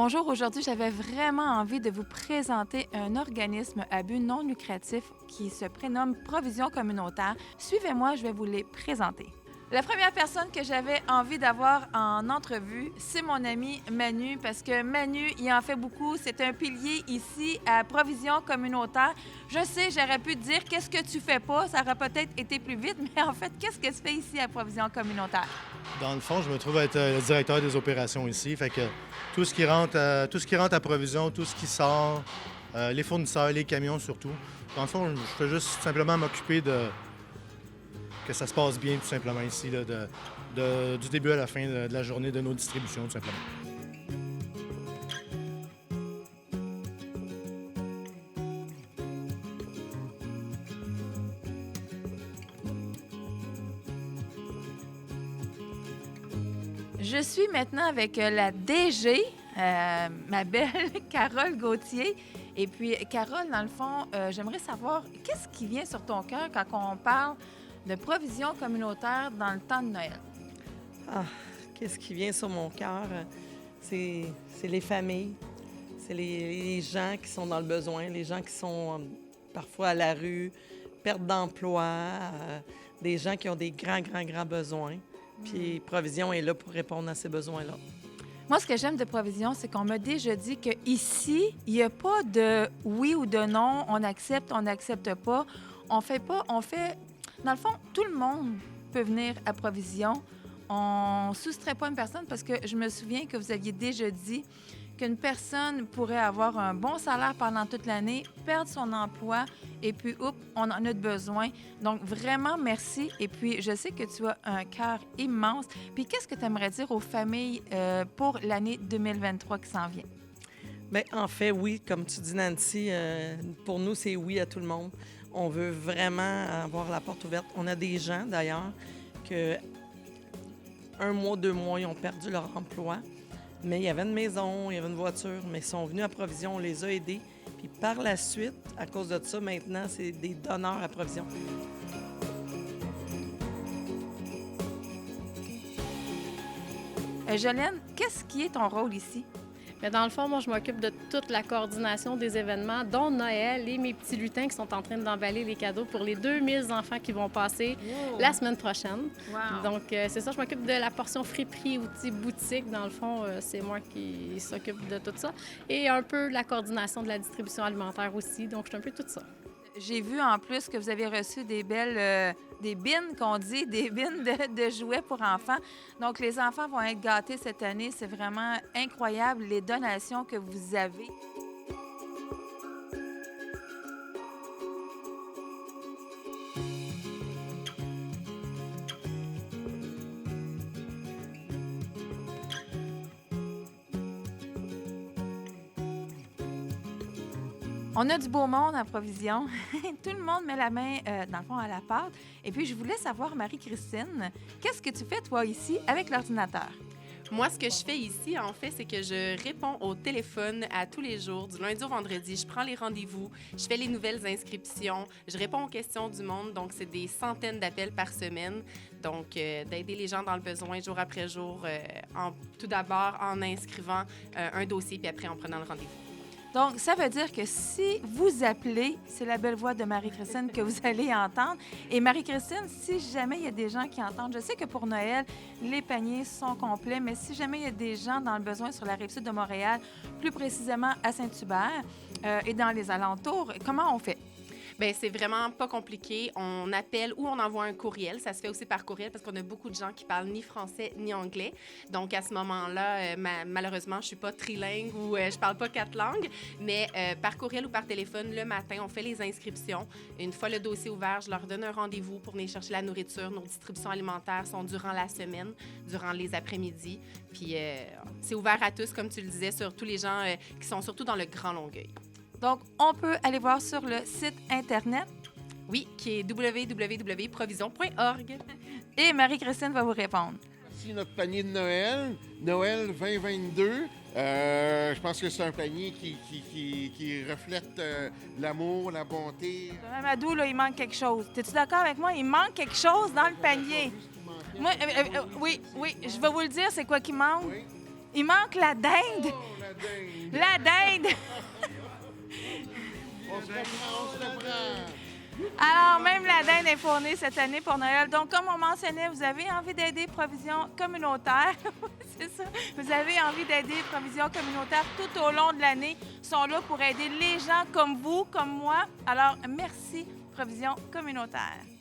Bonjour, aujourd'hui, j'avais vraiment envie de vous présenter un organisme à but non lucratif qui se prénomme Provision communautaire. Suivez-moi, je vais vous les présenter. La première personne que j'avais envie d'avoir en entrevue, c'est mon ami Manu, parce que Manu, il en fait beaucoup. C'est un pilier ici à Provision communautaire. Je sais, j'aurais pu te dire qu'est-ce que tu fais pas, ça aurait peut-être été plus vite, mais en fait, qu'est-ce que tu fais ici à Provision communautaire? Dans le fond, je me trouve être le directeur des opérations ici. Fait que tout ce qui rentre à provision, tout ce qui sort, les fournisseurs, les camions surtout. Dans le fond, je fais juste simplement m'occuper de que ça se passe bien tout simplement ici, là, du début à la fin de la journée de nos distributions, tout simplement. Je suis maintenant avec la DG, ma belle Carole Gauthier. Et puis, Carole, dans le fond, j'aimerais savoir, qu'est-ce qui vient sur ton cœur quand on parle de provision communautaire dans le temps de Noël? Ah, qu'est-ce qui vient sur mon cœur? C'est les familles, c'est les gens qui sont dans le besoin, les gens qui sont parfois à la rue, perte d'emploi, des gens qui ont des grands besoins. Puis Provision est là pour répondre à ces besoins-là. Moi, ce que j'aime de Provision, c'est qu'on m'a déjà dit qu'ici, il n'y a pas de oui ou de non, on n'accepte pas. On fait pas, on fait... Dans le fond, tout le monde peut venir à Provision. On ne soustrait pas une personne parce que je me souviens que vous aviez déjà dit qu'une personne pourrait avoir un bon salaire pendant toute l'année, perdre son emploi et puis, oups, on en a besoin. Donc, vraiment, merci. Et puis, je sais que tu as un cœur immense. Puis, qu'est-ce que tu aimerais dire aux familles pour l'année 2023 qui s'en vient? Bien, en fait, oui, comme tu dis, Nancy, pour nous, c'est oui à tout le monde. On veut vraiment avoir la porte ouverte. On a des gens, d'ailleurs, que 1 mois, 2 mois, ils ont perdu leur emploi. Mais il y avait une maison, il y avait une voiture, mais ils sont venus à Provision, on les a aidés. Puis par la suite, à cause de ça, maintenant, c'est des donneurs à Provision. Jolène, qu'est-ce qui est ton rôle ici? Mais dans le fond, moi, je m'occupe de toute la coordination des événements, dont Noël et mes petits lutins qui sont en train d'emballer les cadeaux pour les 2000 enfants qui vont passer la semaine prochaine. Wow. Donc, c'est ça, je m'occupe de la portion friperie, outils, boutique. Dans le fond, c'est moi qui s'occupe de tout ça. Et un peu la coordination de la distribution alimentaire aussi. Donc, je suis un peu tout ça. J'ai vu en plus que vous avez reçu des belles, des bines qu'on dit, des bines de jouets pour enfants. Donc, les enfants vont être gâtés cette année. C'est vraiment incroyable les donations que vous avez. On a du beau monde en Provision. Tout le monde met la main, dans le fond, à la pâte. Et puis, je voulais savoir, Marie-Christine, qu'est-ce que tu fais, toi, ici, avec l'ordinateur? Moi, ce que je fais ici, en fait, c'est que je réponds au téléphone à tous les jours, du lundi au vendredi. Je prends les rendez-vous, je fais les nouvelles inscriptions, je réponds aux questions du monde. Donc, c'est des centaines d'appels par semaine. Donc, d'aider les gens dans le besoin jour après jour, tout d'abord en inscrivant un dossier, puis après en prenant le rendez-vous. Donc, ça veut dire que si vous appelez, c'est la belle voix de Marie-Christine que vous allez entendre. Et Marie-Christine, si jamais il y a des gens qui entendent, je sais que pour Noël, les paniers sont complets, mais si jamais il y a des gens dans le besoin sur la rive-sud de Montréal, plus précisément à Saint-Hubert et dans les alentours, comment on fait? Bien, c'est vraiment pas compliqué. On appelle ou on envoie un courriel. Ça se fait aussi par courriel parce qu'on a beaucoup de gens qui parlent ni français ni anglais. Donc, à ce moment-là, malheureusement, je suis pas trilingue ou je parle pas 4 langues. Mais par courriel ou par téléphone, le matin, on fait les inscriptions. Une fois le dossier ouvert, je leur donne un rendez-vous pour venir chercher la nourriture. Nos distributions alimentaires sont durant la semaine, durant les après-midi. Puis, c'est ouvert à tous, comme tu le disais, sur tous les gens qui sont surtout dans le Grand Longueuil. Donc, on peut aller voir sur le site Internet. Oui, qui est www.provision.org. Et Marie-Christine va vous répondre. Voici notre panier de Noël, Noël 2022. Je pense que c'est un panier qui reflète l'amour, la bonté. Mamadou, là, il manque quelque chose. Es-tu d'accord avec moi? Il manque quelque chose dans le panier. Moi, oui, je vais vous le dire, c'est quoi qui manque? Oui. Il manque la dinde. Oh, la dinde. La dinde! On se reprend. Alors, même la dinde est fournie cette année pour Noël. Donc, comme on mentionnait, vous avez envie d'aider Provisions communautaires. C'est ça. Vous avez envie d'aider Provisions communautaires tout au long de l'année. Ils sont là pour aider les gens comme vous, comme moi. Alors, merci, Provisions communautaires.